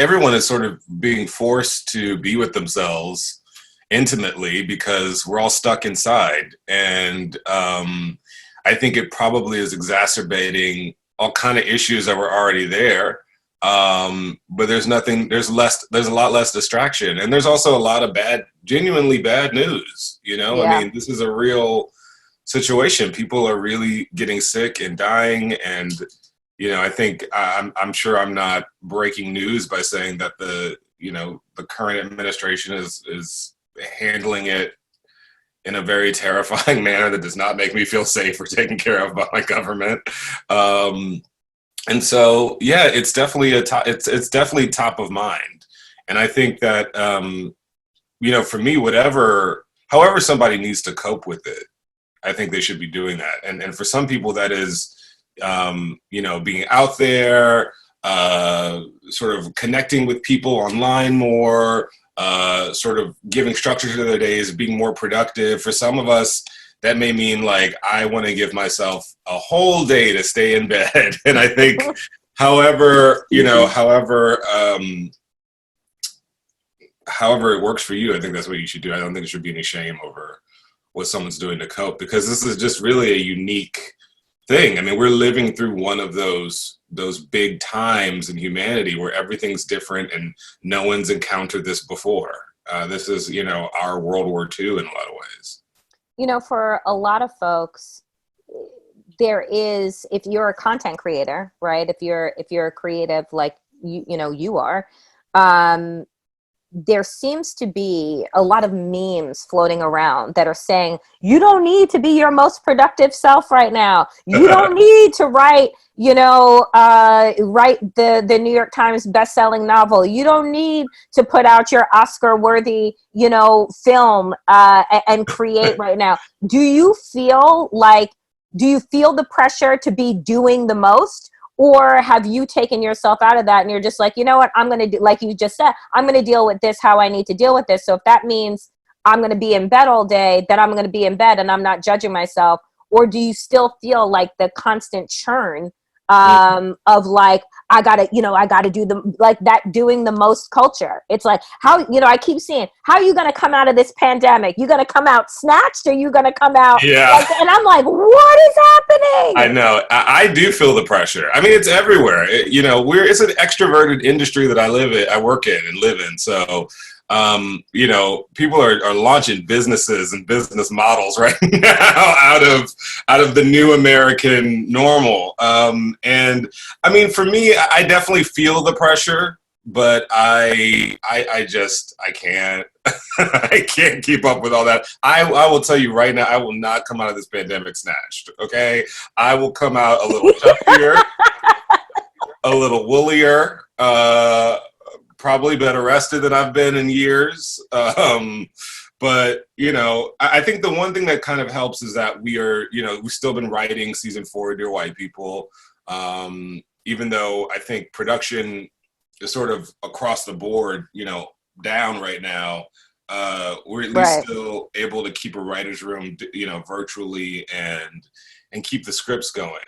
everyone is sort of being forced to be with themselves intimately because we're all stuck inside. And I think it probably is exacerbating all kind of issues that were already there. But there's a lot less distraction. And there's also a lot of genuinely bad news. I Yeah. mean, this is a real situation. People are really getting sick and dying. And, I think I'm sure I'm not breaking news by saying that the current administration is handling it in a very terrifying manner that does not make me feel safe or taken care of by my government. And so, yeah, it's definitely it's definitely top of mind. And I think that, for me, however somebody needs to cope with it, I think they should be doing that. And for some people that is, being out there, sort of connecting with people online more, sort of giving structure to their days, being more productive. For some of us, that may mean like, I want to give myself a whole day to stay in bed. And I think however it works for you, I think that's what you should do. I don't think there should be any shame over what someone's doing to cope, because this is just really a unique thing. I mean, we're living through one of those big times in humanity where everything's different and no one's encountered this before. This is, our World War II in a lot of ways. For a lot of folks, there is, if you're a content creator, right? If you're a creative, like you are, there seems to be a lot of memes floating around that are saying, you don't need to be your most productive self right now. You don't need to write the New York Times best-selling novel. You don't need to put out your Oscar-worthy, film and create right now. Do you feel the pressure to be doing the most? Or have you taken yourself out of that and you're just like, you know what, I'm going to do, like you just said, I'm going to deal with this how I need to deal with this. So if that means I'm going to be in bed all day, then I'm going to be in bed and I'm not judging myself? Or do you still feel like the constant churn of like, I gotta do doing the most culture? It's like, how, I keep seeing, how are you going to come out of this pandemic? You going to come out snatched, or you going to come out? Yeah. And I'm like, what is happening? I know. I do feel the pressure. I mean, it's everywhere. It's an extroverted industry that I work in and live in. So, people are launching businesses and business models right now out of the new American normal. And I mean, for me, I definitely feel the pressure, but I can't. I can't keep up with all that. I will tell you right now, I will not come out of this pandemic snatched. Okay, I will come out a little chubbier, a little woollier, probably better rested than I've been in years. But I think the one thing that kind of helps is that we've still been writing season 4 of Dear White People, even though I think production is sort of across the board, down right now. We're at least still able to keep a writer's room, virtually and keep the scripts going,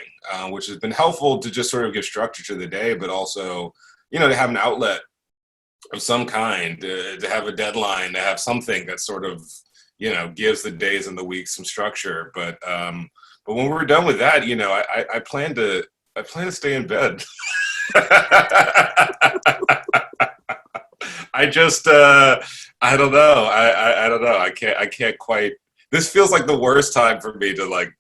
which has been helpful to just sort of give structure to the day, but also, to have an outlet of some kind, to have a deadline, to have something that sort of, gives the days and the weeks some structure. But when we're done with that, I plan to stay in bed. I just, I don't know. I don't know. I can't quite, this feels like the worst time for me to like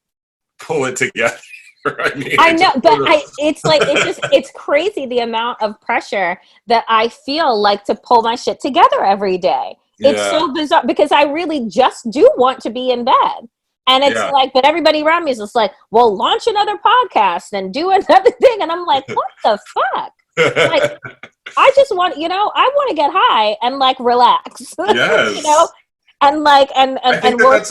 pull it together. I know, but it's crazy the amount of pressure that I feel like to pull my shit together every day. Yeah. It's so bizarre because I really just do want to be in bed. And it's like, but everybody around me is just like, well, launch another podcast and do another thing. And I'm like, what the fuck? Like, I just want, I want to get high and like relax, yes. And like, and work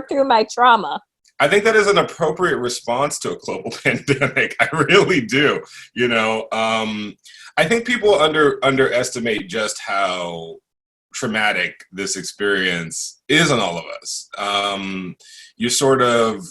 through my trauma. I think that is an appropriate response to a global pandemic. I really do. I think people underestimate just how traumatic this experience is on all of us. You sort of,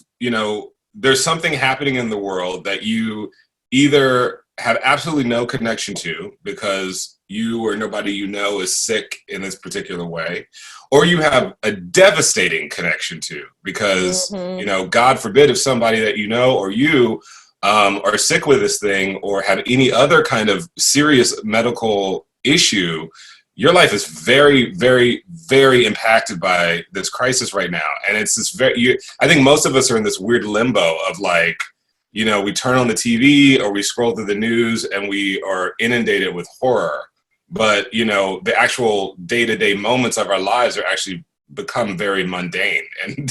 there's something happening in the world that you either have absolutely no connection to because you or nobody you know is sick in this particular way, or you have a devastating connection to because, Mm-hmm. God forbid if somebody that you know or you are sick with this thing or have any other kind of serious medical issue, your life is very, very, very impacted by this crisis right now. And it's this I think most of us are in this weird limbo of like, we turn on the TV or we scroll through the news and we are inundated with horror. But, the actual day-to-day moments of our lives are actually become very mundane and,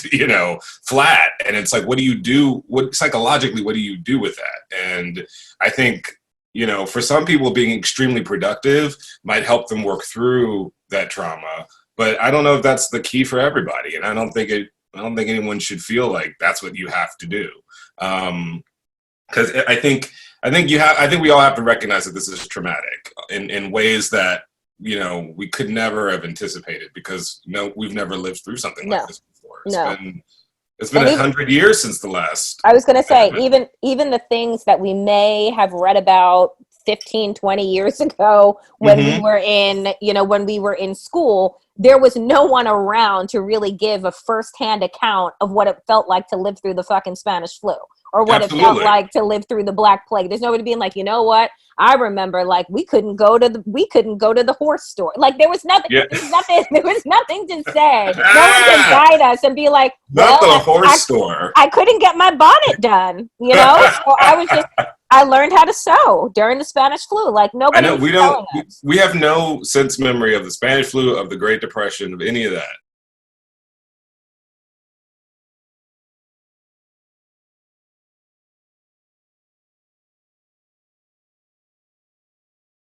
flat. And it's like, what do you do? Psychologically, what do you do with that? And I think, for some people being extremely productive might help them work through that trauma. But I don't know if that's the key for everybody. And I don't think anyone should feel like that's what you have to do. Because I think we all have to recognize that this is traumatic in ways that we could never have anticipated because we've never lived through something like this before. It's been 100 years since the last. I was going to say, even the things that we may have read about 15, 20 years ago when we were in school, there was no one around to really give a firsthand account of what it felt like to live through the fucking Spanish flu or what it felt like to live through the Black Plague. There's nobody being like, you know what? I remember like we couldn't go to the horse store. Like there was nothing. Yeah. There was nothing to say. No one could guide us and be like, not the horse store. I couldn't get my bonnet done. So I learned how to sew during the Spanish flu. Like nobody. We have no sense memory of the Spanish flu, of the Great Depression, of any of that.